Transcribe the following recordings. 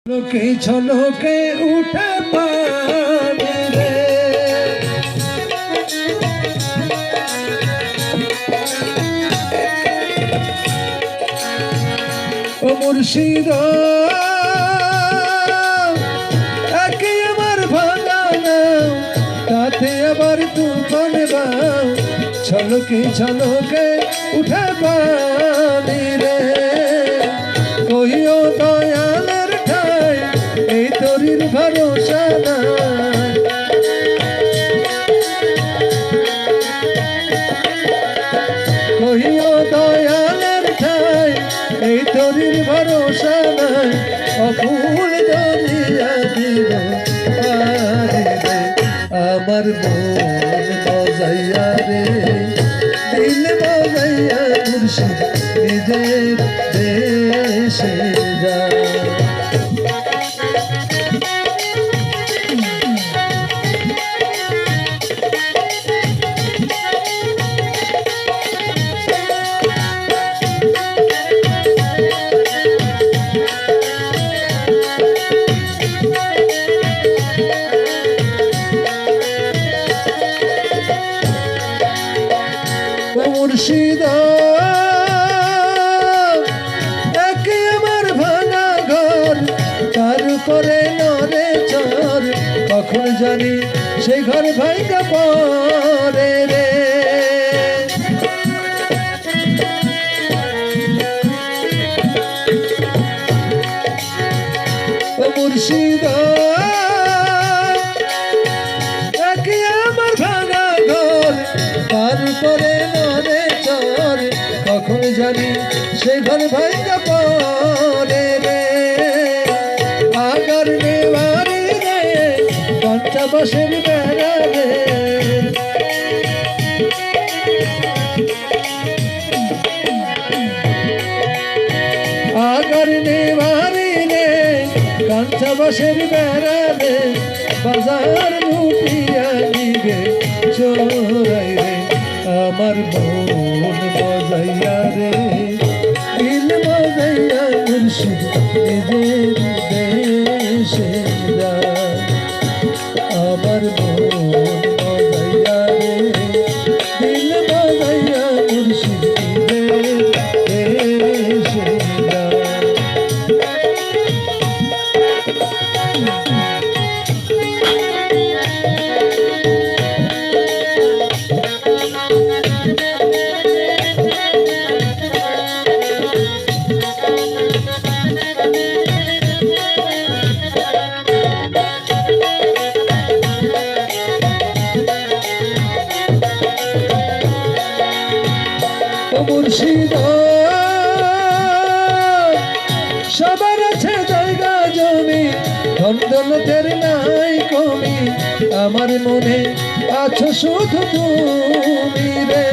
লোকে ঝলকে উঠে পানি রে, ও মুর্শিদ একে আমার ভাঙা নাও, তাতে আবার তুফান বাও, ঝলকে ঝলকে উঠে পানি রে। কইও দয়ালের ঠাই এই তরির ভরসা নাই, কইও দয়ালের ঠাই এই তরির ভরসা নাই। অকুল দরিয়া দিল পারি রে, আমার মন মজাইয়া রে, দিল মজাইয়া মুর্শিদ নিজের দেশে যায়। মুর্শিদ একে আমার ভাঙা ঘর, তারপরে নরে চর, কখন জানি সেই ঘর ভাঙা পরে রে। মুর্শিদ একে আমার ভাঙা ঘর, তারপরে নরে চর, কখন জানি সে ঘর ভাঙা পরে রে। আগার নেওয়ারি রে, ঘন্টা বসের বেড়া রে, আগার নেওয়ারি রে, ঘন্টা বসের বেড়া রে, বাজার লুটিয়া নিবে চোরাই রে, আমার মন মজাইয়া রে, দিল মজাইয়া মুর্শিদ নিজের দেশে যায়। আমার মন মজাইয়া রে, দিল মজাইয়া মুর্শিদ নিজের দেশে যায়। মুর্শিদ সবার আছে জায়গা জমি, ধন দৌলতের নাই কমি, আমার মনে আছো শুধু তুমি রে।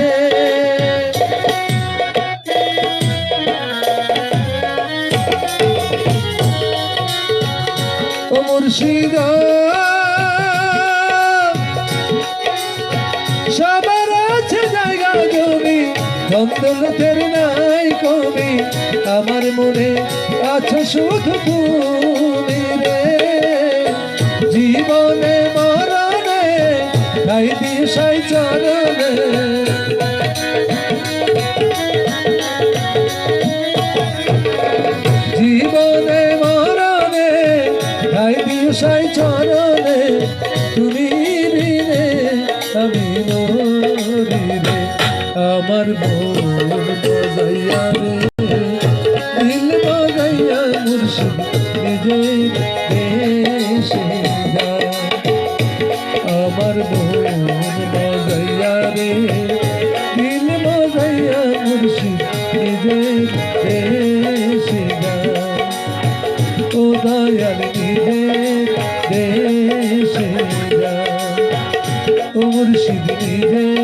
ও মুর্শিদ সবার আছে জায়গা জমি, ধন দৌলতের নাই কমি, আমার মনে আছো শুধু তুমি রে। জীবনে মরণে ঠাই দিয়ে সাই চরণে, জীবনে মরণে ঠাই দিয়ে সাই চরণে, তুমি রে আমি মরি রে, আমার মন মজাইয়া রে, দিল মজাইয়া মুর্শিদ নিজের দেশে যায়। আমার মন মজাইয়া রে, দিল মজাইয়া মুর্শিদ নিজের দেশে যায়। ও দয়াল নিজের দেশে যায়, ও মুর্শিদ নিজের